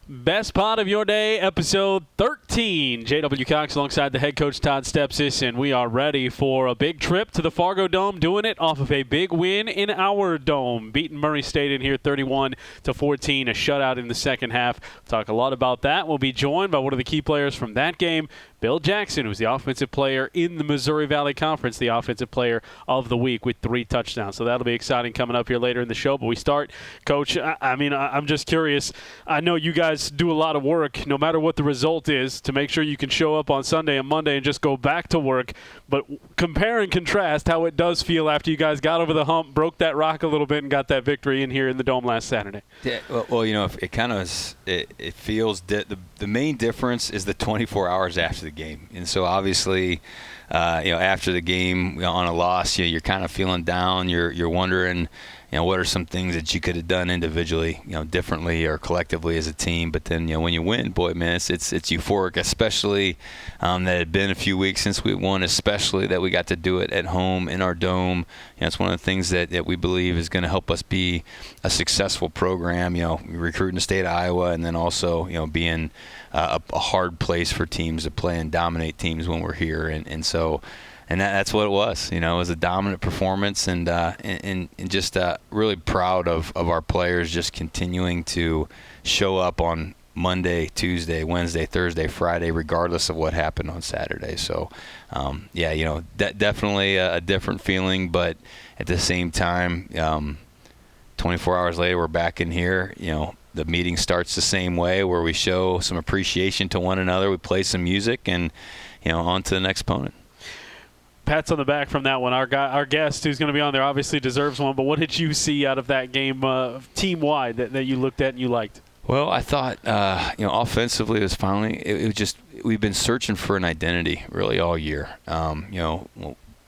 Best Pod of Your Day, episode 13. J.W. Cox alongside the head coach Todd Stepsis, and we are ready for a big trip to the Fargo Dome, doing it off of a big win in our dome. Beating Murray State in here 31-14, a shutout in the second half. We'll talk a lot about that. We'll be joined by one of the key players from that game, Bill Jackson, who's the offensive player in the Missouri Valley Conference, the offensive player of the week with 3 touchdowns. So that'll be exciting coming up here later in the show. But we start, Coach, I'm just curious. I know you guys do a lot of work, no matter what the result is, to make sure you can show up on Sunday and Monday and just go back to work. But compare and contrast how it does feel after you guys got over the hump, broke that rock a little bit, and got that victory in here in the Dome last Saturday. Yeah, well, it kind of is, it feels the main difference is the 24 hours after the game. And so obviously, after the game on a loss, you're kind of feeling down. You're wondering, what are some things that you could have done individually, differently or collectively as a team. But then, when you win, boy, man, it's euphoric, especially that it had been a few weeks since we won, especially that we got to do it at home in our dome. It's one of the things that we believe is going to help us be a successful program, recruiting the state of Iowa, and then also, being a hard place for teams to play and dominate teams when we're here. And so that's what it was. It was a dominant performance, and just really proud of our players just continuing to show up on Monday, Tuesday, Wednesday, Thursday, Friday, regardless of what happened on Saturday. So, definitely a different feeling, but at the same time, 24 hours later, we're back in here. The meeting starts the same way, where we show some appreciation to one another. We play some music, and on to the next opponent. Pats on the back from that one. Our guest who's going to be on there obviously deserves one, but what did you see out of that game team-wide that you looked at and you liked? Well, I thought, offensively, it was we've been searching for an identity really all year.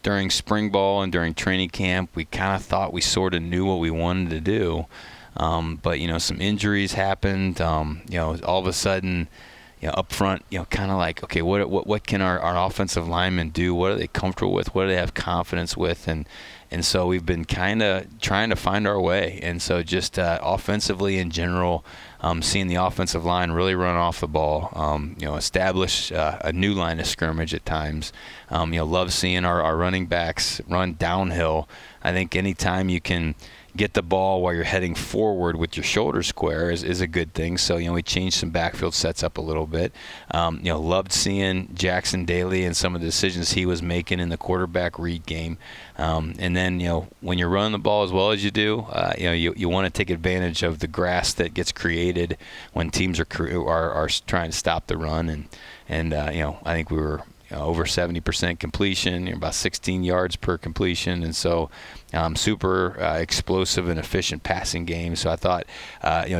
During spring ball and during training camp, we kind of thought we sort of knew what we wanted to do. But, some injuries happened. All of a sudden, up front, kind of like, okay, what can our offensive linemen do? What are they comfortable with? What do they have confidence with? And so we've been kind of trying to find our way. And so just offensively in general, seeing the offensive line really run off the ball, establish a new line of scrimmage at times. Love seeing our running backs run downhill. I think anytime you can get the ball while you're heading forward with your shoulders square is a good thing. So, we changed some backfield sets up a little bit. Loved seeing Jackson Daly and some of the decisions he was making in the quarterback read game. And then, when you're running the ball as well as you do, you want to take advantage of the grass that gets created when teams are trying to stop the run. And I think we were over 70% completion, about 16 yards per completion, and so super explosive and efficient passing game. So I thought,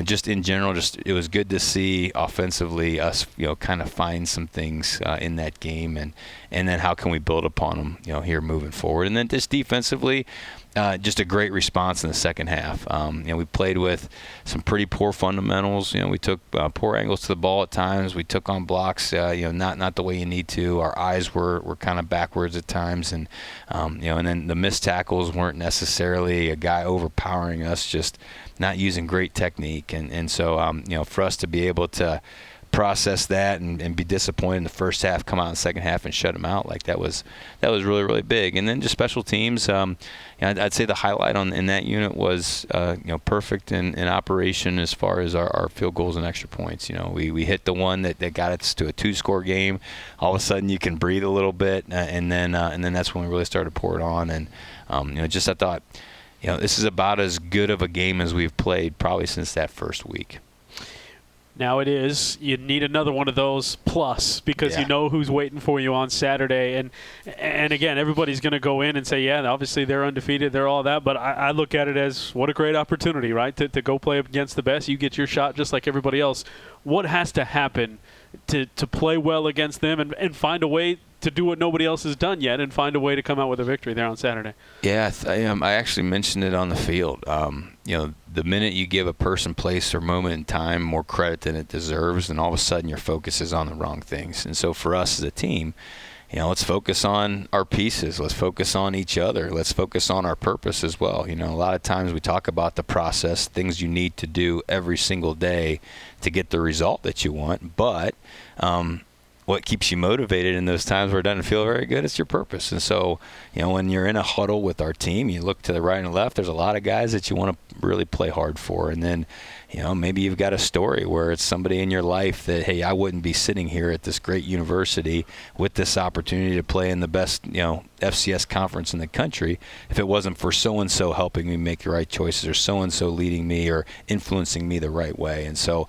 just in general, it was good to see offensively us, kind of find some things in that game, and then how can we build upon them, here moving forward. And then just defensively, just a great response in the second half. We played with some pretty poor fundamentals. We took poor angles to the ball at times. We took on blocks, not the way you need to. Our eyes were kind of backwards at times, and then the missed tackles weren't necessarily a guy overpowering us, just not using great technique. And so for us to be able to process that and be disappointed in the first half, come out in the second half and shut them out, like that was really, really big. And then just special teams, I'd say the highlight in that unit was perfect in operation as far as our field goals and extra points. We hit the one that got us to a 2-score game. All of a sudden you can breathe a little bit, and then that's when we really started to pour it on. And I thought this is about as good of a game as we've played probably since that first week. Now it is. You need another one of those plus, because you know who's waiting for you on Saturday. And again, everybody's going to go in and say, yeah, obviously they're undefeated, they're all that. But I look at it as what a great opportunity, right, to go play up against the best. You get your shot just like everybody else. What has to happen to play well against them and find a way to do what nobody else has done yet and find a way to come out with a victory there on Saturday? Yeah, I actually mentioned it on the field. The minute you give a person, place, or moment in time more credit than it deserves, then all of a sudden your focus is on the wrong things. And so for us as a team, let's focus on our pieces. Let's focus on each other. Let's focus on our purpose as well. A lot of times we talk about the process, things you need to do every single day to get the result that you want. But what keeps you motivated in those times where it doesn't feel very good is your purpose. And so, when you're in a huddle with our team, you look to the right and left, there's a lot of guys that you want to really play hard for. And then, maybe you've got a story where it's somebody in your life that, hey, I wouldn't be sitting here at this great university with this opportunity to play in the best, FCS conference in the country if it wasn't for so-and-so helping me make the right choices or so-and-so leading me or influencing me the right way. And so,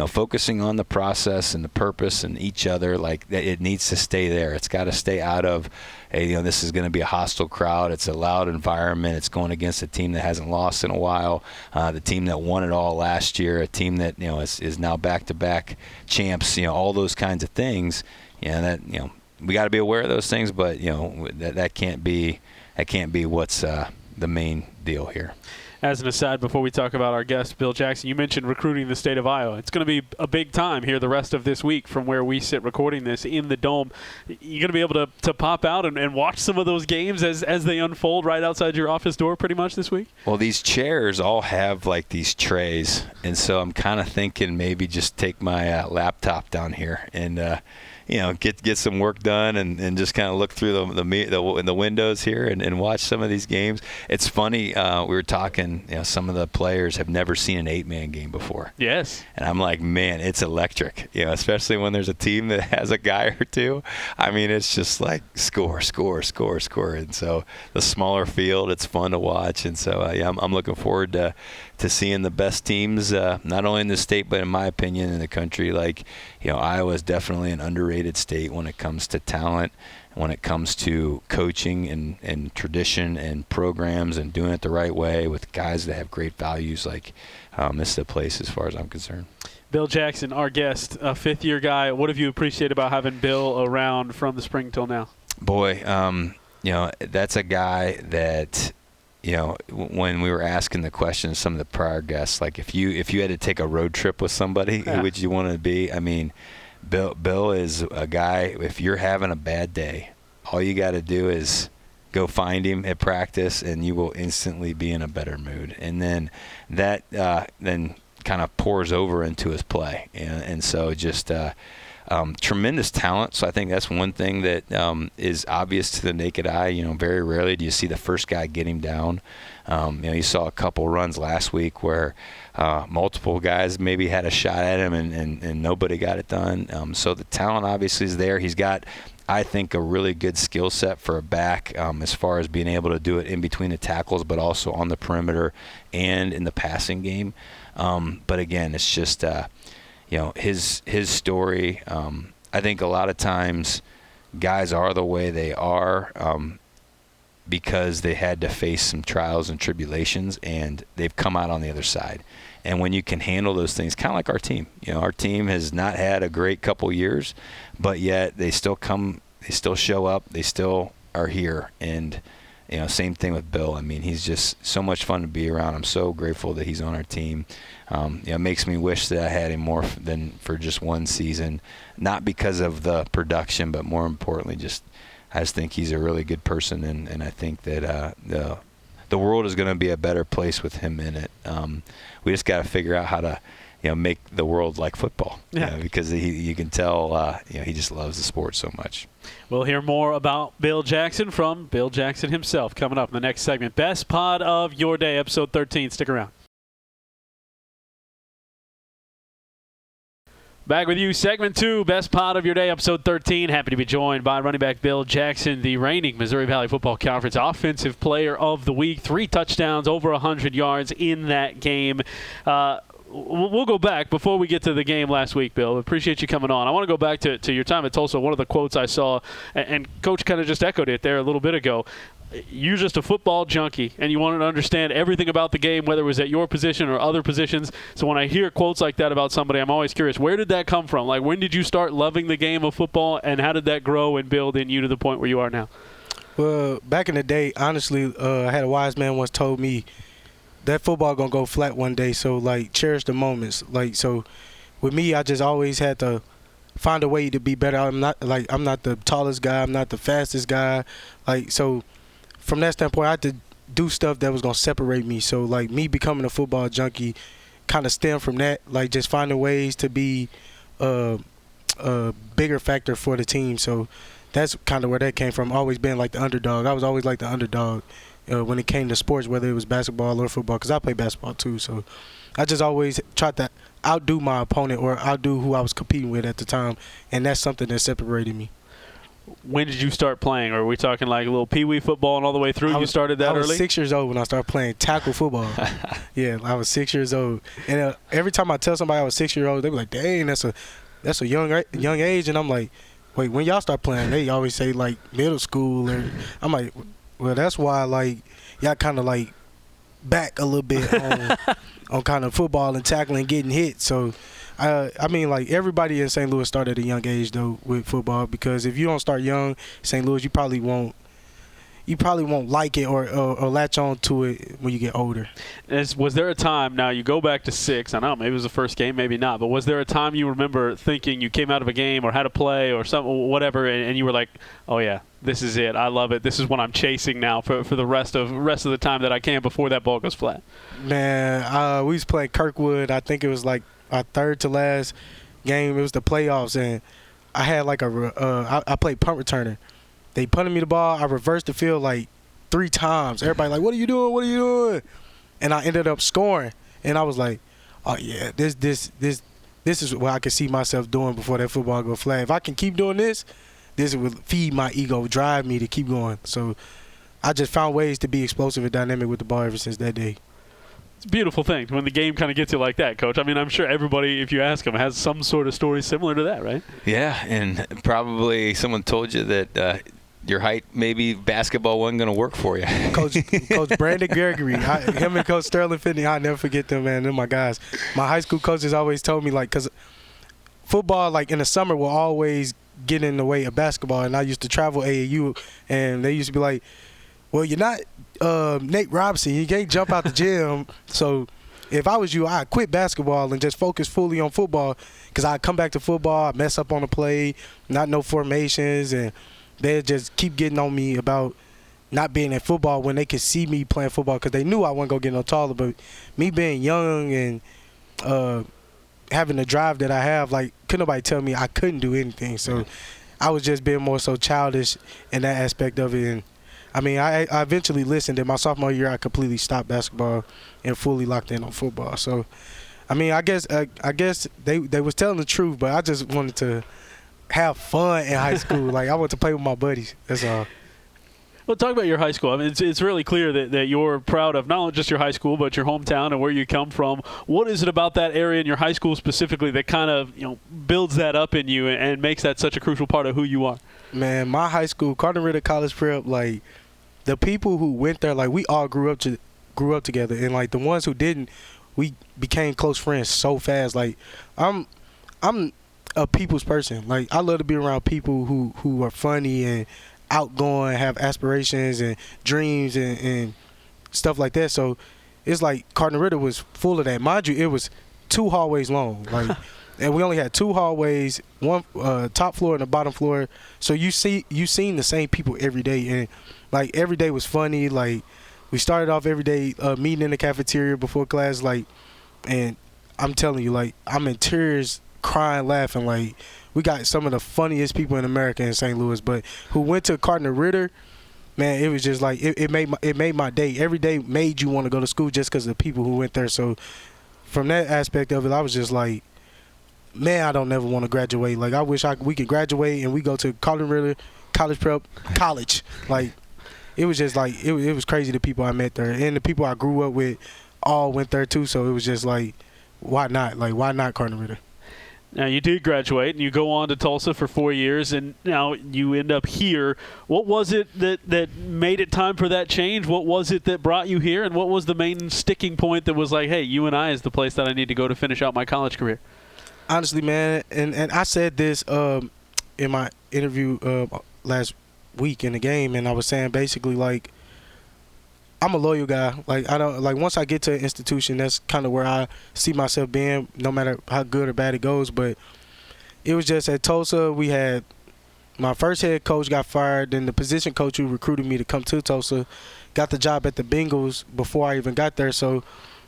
focusing on the process and the purpose and each other, like it needs to stay there. It's got to stay out of, hey, this is going to be a hostile crowd. It's a loud environment. It's going against a team that hasn't lost in a while, the team that won it all last year, a team that, is now back-to-back champs, all those kinds of things. We got to be aware of those things, but, that can't be what's the main deal here. As an aside, before we talk about our guest, Bill Jackson, you mentioned recruiting the state of Iowa. It's going to be a big time here the rest of this week from where we sit recording this in the Dome. You're going to be able to pop out and watch some of those games as they unfold right outside your office door pretty much this week? Well, these chairs all have like these trays, and so I'm kind of thinking maybe just take my laptop down here and get some work done and just kind of look through the windows here and watch some of these games. It's funny, we were talking, some of the players have never seen an 8-man game before. Yes. And I'm like, man, it's electric, especially when there's a team that has a guy or two. I mean, it's just like score. And so the smaller field, it's fun to watch. And so I'm looking forward to seeing the best teams, not only in the state, but in my opinion, in the country. Like, Iowa is definitely an underrated state when it comes to talent, when it comes to coaching and tradition and programs and doing it the right way with guys that have great values. Like, this is the place as far as I'm concerned. Bill Jackson, our guest, a fifth-year guy. What have you appreciated about having Bill around from the spring till now? Boy, that's a guy that – when we were asking the questions, some of the prior guests, like if you had to take a road trip with somebody, who would you want to be? I mean, Bill is a guy, if you're having a bad day, all you got to do is go find him at practice and you will instantly be in a better mood. And then that then kind of pours over into his play. And so just tremendous talent. So I think that's one thing that is obvious to the naked eye. Very rarely do you see the first guy get him down. You saw a couple runs last week where multiple guys maybe had a shot at him and nobody got it done. So the talent obviously is there. He's got, I think, a really good skill set for a back as far as being able to do it in between the tackles, but also on the perimeter and in the passing game. But again, it's just his story. I think a lot of times guys are the way they are because they had to face some trials and tribulations, and they've come out on the other side. And when you can handle those things, kind of like our team. Our team has not had a great couple years, but yet they still show up, they still are here. And same thing with Bill. I mean, he's just so much fun to be around. I'm so grateful that he's on our team. It makes me wish that I had him more than for just one season, not because of the production, but more importantly, I just think he's a really good person, and I think that the world is going to be a better place with him in it. We just got to figure out how to make the world like football, because you can tell he just loves the sport so much. We'll hear more about Bill Jackson from Bill Jackson himself coming up in the next segment. Best Pod of Your Day, episode 13. Stick around. Back with you, segment 2, Best Pod of Your Day, episode 13. Happy to be joined by running back Bill Jackson, the reigning Missouri Valley Football Conference Offensive Player of the Week. 3 touchdowns, over 100 yards in that game. We'll go back before we get to the game last week, Bill. Appreciate you coming on. I want to go back to your time at Tulsa. One of the quotes I saw, and Coach kind of just echoed it there a little bit ago. You're just a football junkie, and you wanted to understand everything about the game, whether it was at your position or other positions. So when I hear quotes like that about somebody, I'm always curious, where did that come from? Like, when did you start loving the game of football, and how did that grow and build in you to the point where you are now? Well, back in the day, honestly, I had a wise man once told me that football going to go flat one day, so, like, cherish the moments. Like, so with me, I just always had to find a way to be better. I'm not the tallest guy. I'm not the fastest guy. Like, so from that standpoint, I had to do stuff that was going to separate me. So, like, me becoming a football junkie kind of stemmed from that, like just finding ways to be a bigger factor for the team. So that's kind of where that came from, always being like the underdog. I was always like the underdog when it came to sports, whether it was basketball or football, because I played basketball too. So I just always tried to outdo my opponent or outdo who I was competing with at the time, and that's something that separated me. When did you start playing? Or are we talking like a little peewee football and all the way through? You started that early? I was 6 years old when I started playing tackle football. Yeah, I was 6 years old. And every time I tell somebody I was 6 years old, they be like, dang, that's a young age. And I'm like, wait, when y'all start playing? They always say, like, middle school. Or I'm like, well, that's why, like, y'all kind of, like, back a little bit on kind of football and tackling, getting hit. So, I mean, like, everybody in St. Louis started at a young age, though, with football, because if you don't start young in St. Louis, you probably won't like it or latch on to it when you get older. Was there a time, now you go back to 6, I don't know, maybe it was the first game, maybe not, but was there a time you remember thinking you came out of a game or had a play or something, whatever, and you were like, oh yeah, this is it, I love it, this is what I'm chasing now for the rest of the time that I can before that ball goes flat? Man, we was playing Kirkwood. I think it was like our third to last game. It was the playoffs, and I had like I played punt returner. They punted me the ball. I reversed the field like 3 times. Everybody like, what are you doing? What are you doing? And I ended up scoring. And I was like, oh yeah, this is what I can see myself doing before that football go flat. If I can keep doing this will feed my ego, drive me to keep going. So I just found ways to be explosive and dynamic with the ball ever since that day. It's a beautiful thing when the game kind of gets you like that, Coach. I mean, I'm sure everybody, if you ask them, has some sort of story similar to that, right? Yeah, and probably someone told you that your height, maybe basketball wasn't going to work for you. Coach Brandon Gregory, him and Coach Sterling Finney, I'll never forget them, man. They're my guys. My high school coaches always told me, like, because football, like, in the summer will always get in the way of basketball, and I used to travel AAU, and they used to be like, well, you're not Nate Robinson. You can't jump out the gym. So if I was you, I'd quit basketball and just focus fully on football, because I'd come back to football, I'd mess up on the play, not know formations, and they'd just keep getting on me about not being in football when they could see me playing football, because they knew I wasn't going to get no taller. But me being young and having the drive that I have, like, couldn't nobody tell me I couldn't do anything. So I was just being more so childish in that aspect of it. And I mean, I eventually listened. In my sophomore year, I completely stopped basketball and fully locked in on football. So, I mean, I guess they was telling the truth, but I just wanted to have fun in high school. Like, I wanted to play with my buddies. That's all. Well, talk about your high school. I mean, it's really clear that you're proud of not only just your high school, but your hometown and where you come from. What is it about that area in your high school specifically that kind of, builds that up in you and makes that such a crucial part of who you are? Man, my high school, Cardinal College Prep, like, the people who went there, like, we all grew up together, and like the ones who didn't, we became close friends so fast. Like, I'm a people's person. Like, I love to be around people who are funny and outgoing, have aspirations and dreams and stuff like that. So it's like Cardinal Ritter was full of that. Mind you, it was 2 hallways long. Like, and we only had 2 hallways, one top floor and a bottom floor. So you seen the same people every day, and like every day was funny. Like, we started off every day meeting in the cafeteria before class, like, and I'm telling you, like, I'm in tears, crying, laughing. Like, we got some of the funniest people in America in St. Louis, but who went to Cardinal Ritter, man, it was just like it made my day. Every day made you want to go to school just because of the people who went there. So from that aspect of it, I was just like, man, I don't never want to graduate. Like, I wish we could graduate and we go to Cardinal Ritter College Prep college. Like, it was just like it was crazy, the people I met there, and the people I grew up with all went there too. So it was just like, why not? Like, why not Cardinal Ritter? Now, you did graduate, and you go on to Tulsa for 4 years, and now you end up here. What was it that made it time for that change? What was it that brought you here, and what was the main sticking point that was like, hey, UNI is the place that I need to go to finish out my college career? Honestly, man, and I said this in my interview last week in the game, and I was saying basically, like, I'm a loyal guy. Like, I don't, like, once I get to an institution, that's kind of where I see myself being, no matter how good or bad it goes. But it was just at Tulsa. We had my first head coach got fired. Then the position coach who recruited me to come to Tulsa got the job at the Bengals before I even got there. So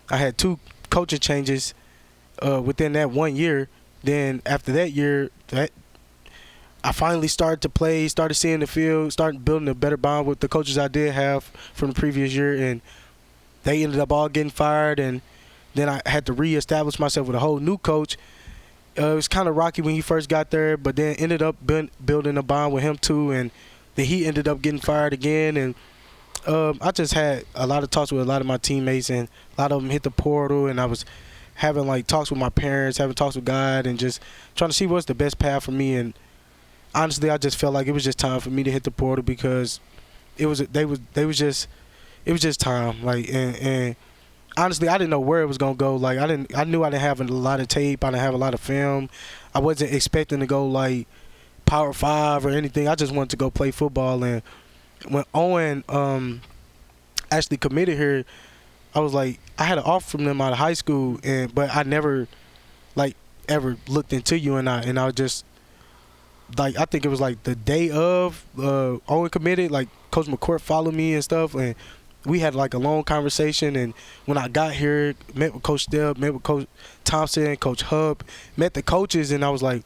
I had 2 coaching changes within that 1 year. Then after that year, I finally started to play, started seeing the field, started building a better bond with the coaches I did have from the previous year, and they ended up all getting fired. And then I had to reestablish myself with a whole new coach. It was kind of rocky when he first got there, but then ended up building a bond with him too. And then he ended up getting fired again. And I just had a lot of talks with a lot of my teammates, and a lot of them hit the portal. And I was having like talks with my parents, having talks with God, and just trying to see what's the best path for me. And honestly, I just felt like it was just time for me to hit the portal because it was just time. Like and honestly, I didn't know where it was gonna go. Like I knew I didn't have a lot of tape. I didn't have a lot of film. I wasn't expecting to go like Power 5 or anything. I just wanted to go play football. And when Owen actually committed here, I was like, I had an offer from them out of high school, but I never like ever looked into UNI, and I was just like, I think it was like the day of Owen committed. Like Coach McCourt followed me and stuff, and we had like a long conversation. And when I got here, met with Coach Steb, met with Coach Thompson, Coach Hub, met the coaches, and I was like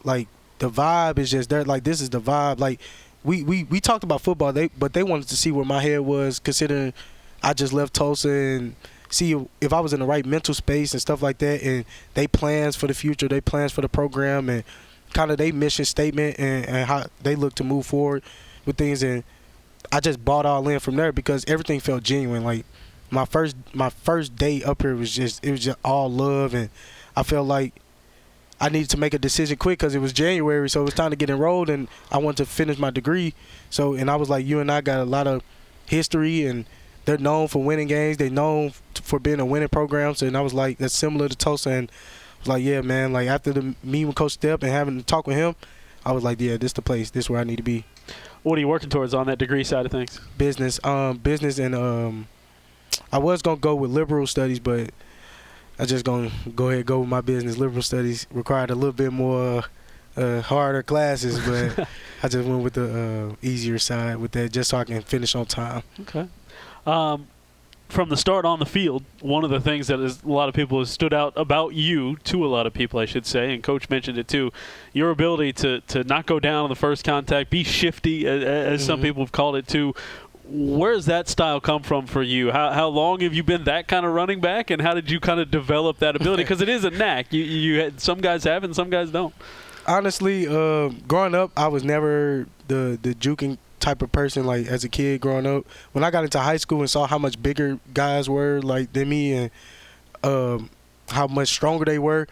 the vibe is just there. Like this is the vibe. Like we talked about football, but they wanted to see where my head was, considering I just left Tulsa, and see if I was in the right mental space and stuff like that. And they plans for the future, they plans for the program, and kind of their mission statement and how they look to move forward with things. And I just bought all in from there because everything felt genuine. Like my first day up here was just all love, and I felt like I needed to make a decision quick because it was January, so it was time to get enrolled, and I wanted to finish my degree. So, and I was like, UNI got a lot of history, and they're known for winning games. They're known for being a winning program. So, and I was like, that's similar to Tulsa. And I was like, yeah, man. Like after the meeting with Coach Step and having to talk with him, I was like, yeah, this the place. This is where I need to be. What are you working towards on that degree side of things? Business, and I was gonna go with liberal studies, but I just gonna go ahead and go with my business. Liberal studies required a little bit more harder classes, but I just went with the easier side with that, just so I can finish on time. Okay. From the start on the field, one of the things that a lot of people has stood out about you, to a lot of people I should say, and Coach mentioned it too, your ability to not go down on the first contact, be shifty, as some people have called it too. Where does that style come from for you? How long have you been that kind of running back, and how did you kind of develop that ability? Because it is a knack. You some guys have it and some guys don't. Honestly, growing up, I was never the juking type of person. Like as a kid growing up, when I got into high school and saw how much bigger guys were like than me, and how much stronger they were,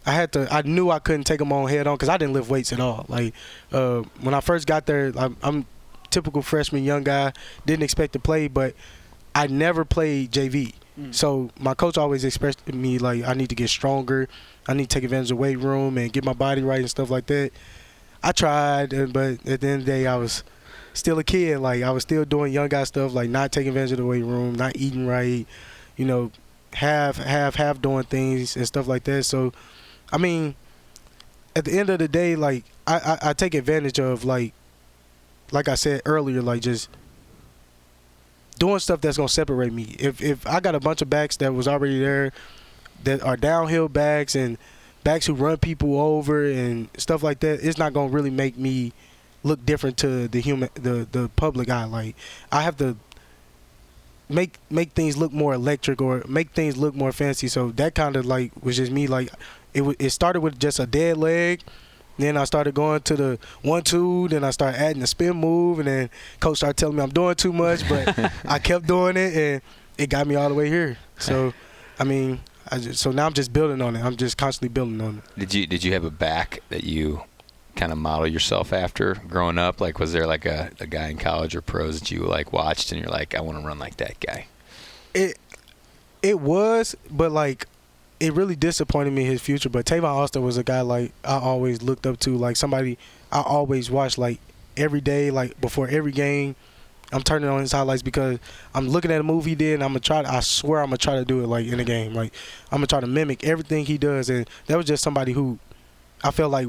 I knew I couldn't take them on head on because I didn't lift weights at all. Like when I first got there, I'm typical freshman young guy, didn't expect to play, but I never played JV. So my coach always expressed to me like I need to get stronger, I need to take advantage of the weight room and get my body right and stuff like that. I tried, but at the end of the day, I was still a kid. Like I was still doing young guy stuff, like not taking advantage of the weight room, not eating right, half doing things and stuff like that. So I mean, at the end of the day, like I take advantage of like I said earlier, like just doing stuff that's gonna separate me. If I got a bunch of backs that was already there, that are downhill backs and backs who run people over and stuff like that, it's not gonna really make me look different to the public eye. Like I have to make things look more electric or make things look more fancy. So that kind of like was just me. Like it started with just a dead leg. Then I started going to the 1-2. Then I started adding the spin move, and then coach started telling me I'm doing too much, but I kept doing it, and it got me all the way here. So, I mean, so now I'm just building on it. I'm just constantly building on it. Did you have a back that you kind of model yourself after growing up? Like, was there like a guy in college or pros that you like watched and you're like, I want to run like that guy? It was, but like, it really disappointed me his future. But Tavon Austin was a guy like I always looked up to, like somebody I always watched like every day, like before every game. I'm turning on his highlights because I'm looking at a move he did, and I swear I'm gonna try to do it like in a game. Like I'm gonna try to mimic everything he does, and that was just somebody who I felt like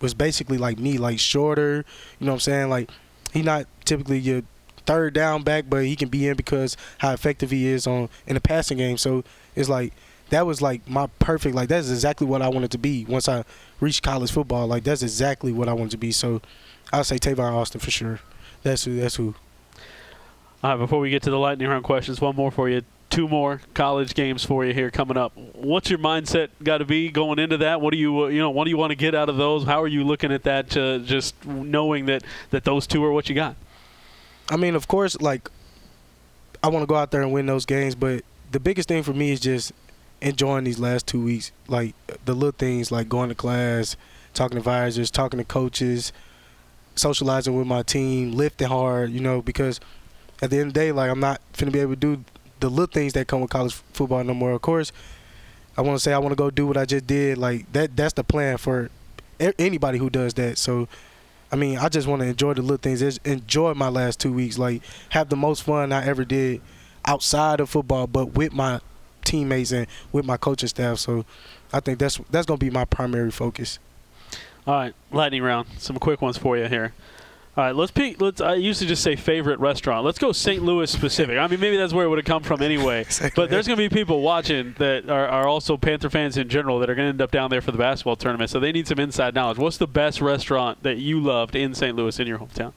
was basically like me, like shorter. You know what I'm saying? Like he not typically your third down back, but he can be in because how effective he is in the passing game. So it's like that was like my perfect. Like that's exactly what I wanted to be once I reached college football. Like that's exactly what I wanted to be. So I'll say Tavon Austin for sure. That's who. All right, before we get to the lightning round questions, one more for you. 2 more college games for you here coming up. What's your mindset got to be going into that? What do you what do you want to get out of those? How are you looking at that? Just knowing that those 2 are what you got. I mean, of course, like I want to go out there and win those games, but the biggest thing for me is just enjoying these last 2 weeks. Like the little things, like going to class, talking to advisors, talking to coaches, socializing with my team, lifting hard. Because at the end of the day, like I'm not finna be able to do the little things that come with college football no more. Of course, I want to say I want to go do what I just did. Like that's the plan for anybody who does that. So, I mean, I just want to enjoy the little things. Just enjoy my last 2 weeks. Like have the most fun I ever did outside of football, but with my teammates and with my coaching staff. So, I think that's gonna be my primary focus. All right, lightning round. Some quick ones for you here. All right, let's. I usually just say favorite restaurant. Let's go St. Louis specific. I mean, maybe that's where it would have come from anyway. But there's going to be people watching that are also Panther fans in general that are going to end up down there for the basketball tournament. So they need some inside knowledge. What's the best restaurant that you loved in St. Louis in your hometown?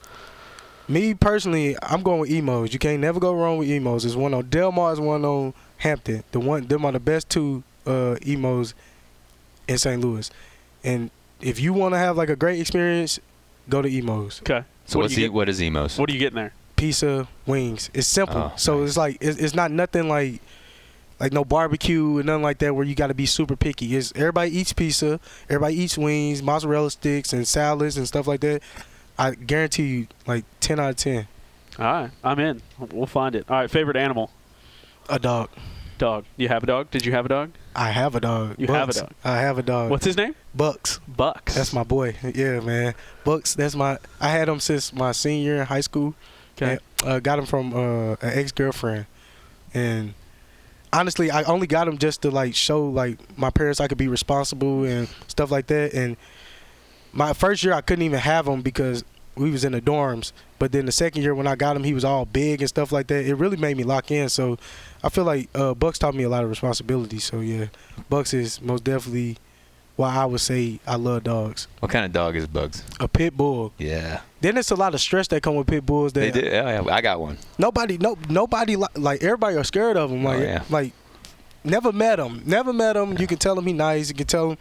Me personally, I'm going with Emo's. You can't never go wrong with Emo's. There's one on Del Mar, there's one on Hampton. Them are the best 2 Emo's in St. Louis. And if you want to have like a great experience, go to Emo's. Okay. So what is Emo's? What are you getting there? Pizza, wings. It's simple. Oh, so nice. It's like it's not nothing like no barbecue and nothing like that where you got to be super picky. It's everybody eats pizza, everybody eats wings, mozzarella sticks and salads and stuff like that. I guarantee you, like 10 out of 10. All right, I'm in. We'll find it. All right, favorite animal? A dog. Dog. You have a dog? Did you have a dog? I have a dog. You Bucks. have a dog. I have a dog. What's his name? Bucks. Bucks. That's my boy. Yeah, man. Bucks. I had him since my senior year in high school. Okay. And, got him from an ex-girlfriend, and honestly, I only got him just to like show like my parents I could be responsible and stuff like that. And my first year I couldn't even have him because we was in the dorms. But then the second year when I got him, he was all big and stuff like that. It really made me lock in. So I feel like Bucks taught me a lot of responsibility. So yeah, Bucks is most definitely why I would say I love dogs. What kind of dog is Bugs? A pit bull. Yeah. Then it's a lot of stress that come with pit bulls. That They do. Yeah, I got one. Nobody like everybody are scared of him. Like, yeah. like never met him. You can tell him he nice. You can tell him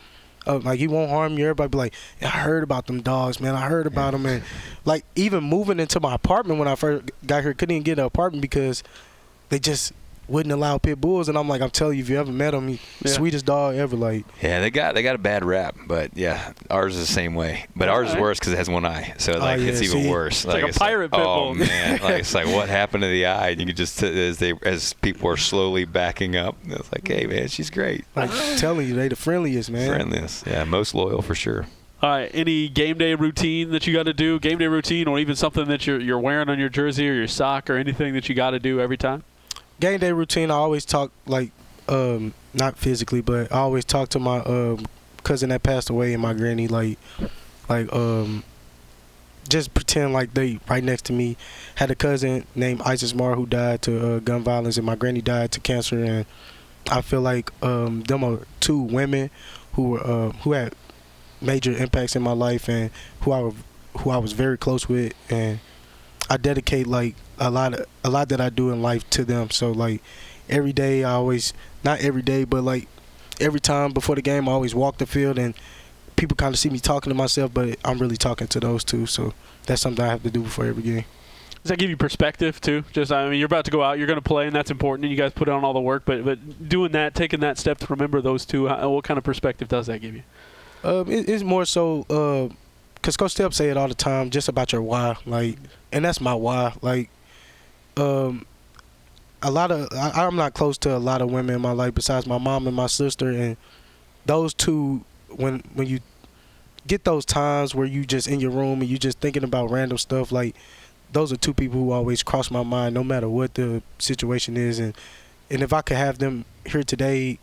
like he won't harm you. Everybody be like, yeah, I heard about them dogs, man. I heard about them. And like even moving into my apartment when I first got here, couldn't even get an apartment because they just wouldn't allow pit bulls. And I'm like, I'm telling you, if you ever met him, he's sweetest dog ever. Like, yeah, they got a bad rap, but yeah, ours is the same way. But ours is worse because it has one eye, so like it's even worse. It's like a pirate pit bull. Oh man, like it's like what happened to the eye? And you can just as people are slowly backing up, it's like, hey man, she's great. Like telling you, they the friendliest, man. Friendliest, yeah, most loyal for sure. All right, any game day routine that you got to do? Game day routine, or even something that you're wearing on your jersey or your sock, or anything that you got to do every time? Game day routine, I always talk like not physically, but I always talk to my cousin that passed away and my granny like just pretend like they right next to me. Had a cousin named Isis Mar who died to gun violence, and my granny died to cancer. And I feel like them are 2 women who had major impacts in my life and who I was very close with, and I dedicate like a lot that I do in life to them. So like every day not every day, but like every time before the game I always walk the field and people kind of see me talking to myself, but I'm really talking to those 2. So that's something I have to do before every game. Does that give you perspective too? Just, I mean, you're about to go out, you're going to play, and that's important, and you guys put on all the work. But doing that, taking that step to remember those 2, what kind of perspective does that give you? It's more so because Coach Steph say it all the time, just about your why. Like, and that's my why. Like, I'm not close to a lot of women in my life besides my mom and my sister, and those 2, when you get those times where you just in your room and you just thinking about random stuff, like those are 2 people who always cross my mind no matter what the situation is. And if I could have them here today,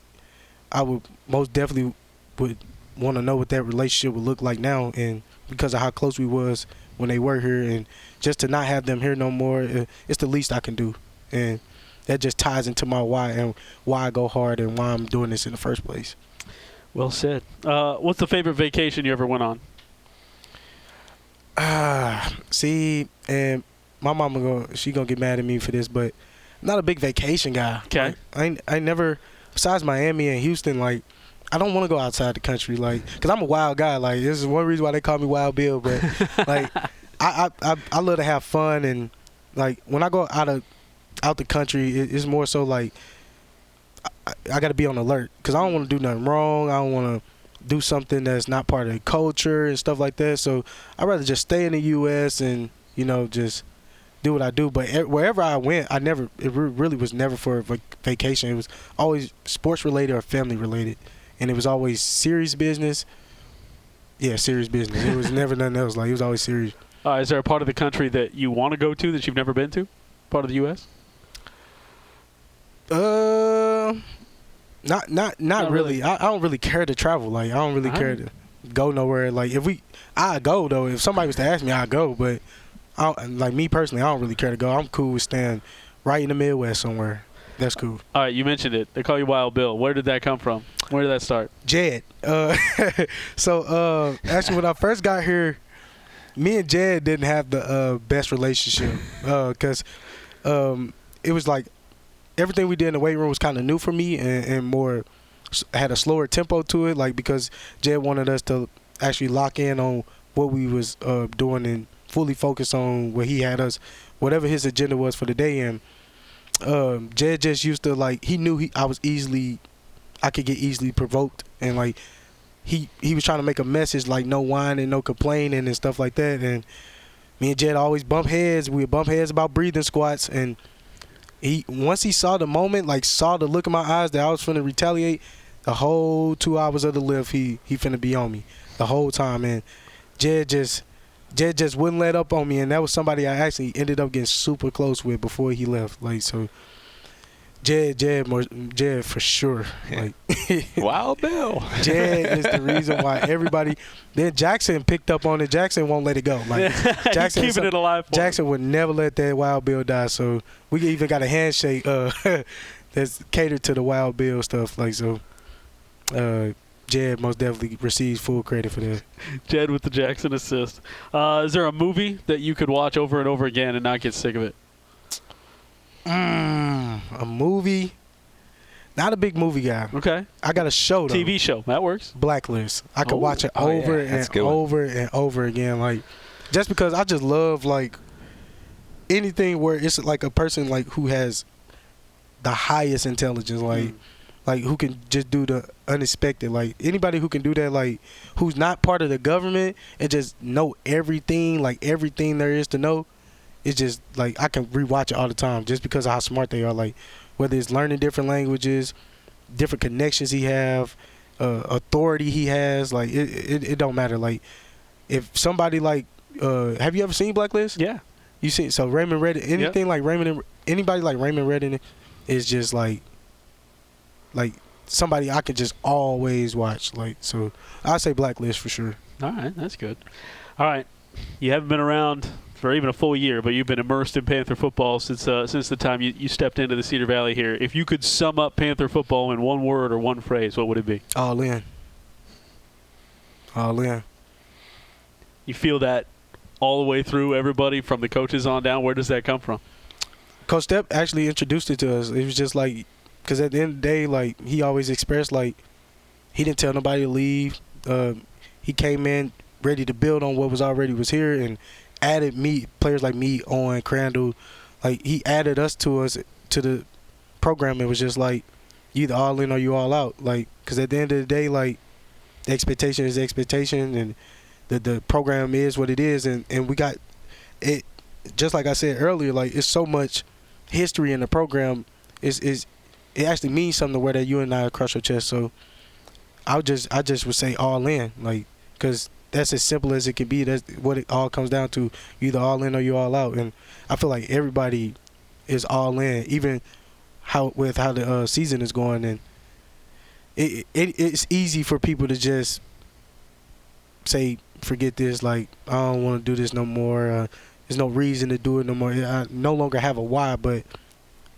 I would most definitely would want to know what that relationship would look like now, and because of how close we was when they were here, and just to not have them here no more, it's the least I can do, and that just ties into my why and why I go hard and why I'm doing this in the first place. Well said. What's the favorite vacation you ever went on? See, and my mama she gonna get mad at me for this, but I'm not a big vacation guy. Okay. Like, I never, besides Miami and Houston, like, I don't want to go outside the country, like, because I'm a wild guy. Like, this is one reason why they call me Wild Bill. But like, I love to have fun, and like when I go out the country, it's more so like I got to be on alert because I don't want to do nothing wrong. I don't want to do something that's not part of the culture and stuff like that. So I'd rather just stay in the U.S. and just do what I do. But wherever I went, it really was never for a vacation. It was always sports related or family related. And it was always serious business. Yeah, serious business. It was never nothing else. Like, it was always serious. Is there a part of the country that you want to go to that you've never been to? Part of the U.S.? Not really. I don't really care to travel. Like, I don't really care to go nowhere. Like, I go though. If somebody was to ask me, I'd go. But like me personally, I don't really care to go. I'm cool with staying right in the Midwest somewhere. That's cool. All right, you mentioned it. They call you Wild Bill. Where did that come from? Where did that start? Jed. So actually, when I first got here, me and Jed didn't have the best relationship because it was like everything we did in the weight room was kind of new for me and more had a slower tempo to it. Like, because Jed wanted us to actually lock in on what we was doing and fully focus on what he had us, whatever his agenda was for the day. And Jed just used to, like, he knew I could get easily provoked, and like he was trying to make a message like no whining, no complaining and stuff like that. And me and Jed always bump heads. We would bump heads about breathing squats, and once he saw the moment, like saw the look in my eyes that I was finna retaliate, the whole 2 hours of the lift he finna be on me the whole time. And Jed just wouldn't let up on me, and that was somebody I actually ended up getting super close with before he left. Like, so Jed for sure. Like, Wild Bill. Jed is the reason why everybody. Then Jackson picked up on it. Jackson won't let it go. Like, Jackson keeping it alive. Jackson would never let that Wild Bill die. So we even got a handshake that's catered to the Wild Bill stuff. Like, so. Jed most definitely receives full credit for that. Jed with the Jackson assist. Is there a movie that you could watch over and over again and not get sick of it? A movie? Not a big movie guy. Okay. I got a show, though. TV show. That works. Blacklist. I could watch it over and over and over again. Like, just because I just love, like, anything where it's like a person, like, who has the highest intelligence, like who can just do the unexpected. Like, anybody who can do that, like, who's not part of the government and just know everything, like everything there is to know, it's just like I can rewatch it all the time just because of how smart they are. Like, whether it's learning different languages, different connections he have, authority he has, like it don't matter. Like, if somebody like have you ever seen Blacklist? Yeah. You see, so Raymond Redding, anything like Raymond, anybody like Raymond Redding is just like somebody I can just always watch. Like, so I say Blacklist for sure. All right, that's good. All right, you haven't been around for even a full year, but you've been immersed in Panther football since the time you stepped into the Cedar Valley here. If you could sum up Panther football in one word or one phrase, what would it be? All in. All in. You feel that all the way through everybody from the coaches on down? Where does that come from? Coach Step actually introduced it to us. It was just like, because at the end of the day, like, he always expressed, like, he didn't tell nobody to leave. He came in ready to build on what was here and added players like me, Owen, Crandall. Like, he added us to the program. It was just like, you either all in or you all out. Like, because at the end of the day, like, the expectation is the expectation, and the program is what it is. And we got it, just like I said earlier, like, it's so much history in the program. It actually means something to wear that UNI across your chest. So I just would say all in, like, because that's as simple as it can be. That's what it all comes down to. You either all in or you all out. And I feel like everybody is all in, even how the season is going. And it's easy for people to just say, forget this, like, I don't want to do this no more. There's no reason to do it no more. I no longer have a why, but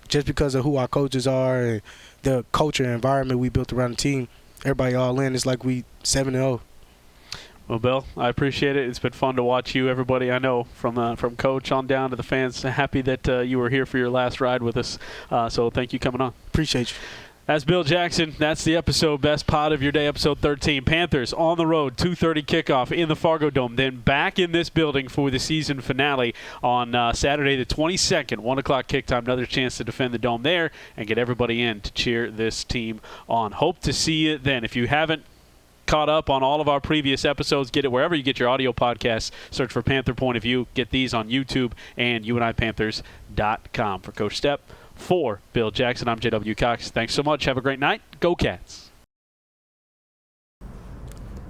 just because of who our coaches are and the culture and environment we built around the team, everybody all in. It's like we 7-0. Well, Bill, I appreciate it. It's been fun to watch you. Everybody I know, from Coach on down to the fans, happy that you were here for your last ride with us. So thank you coming on. Appreciate you. That's Bill Jackson. That's the episode, best pod of your day, episode 13. Panthers on the road, 2:30 kickoff in the Fargo Dome. Then back in this building for the season finale on Saturday the 22nd, 1 o'clock kick time. Another chance to defend the Dome there and get everybody in to cheer this team on. Hope to see you then. If you haven't caught up on all of our previous episodes, get it wherever you get your audio podcasts. Search for Panther Point of View. Get these on YouTube and UNIPanthers.com. For Coach Stepp, for Bill Jackson, I'm J.W. Cox. Thanks so much. Have a great night. Go Cats.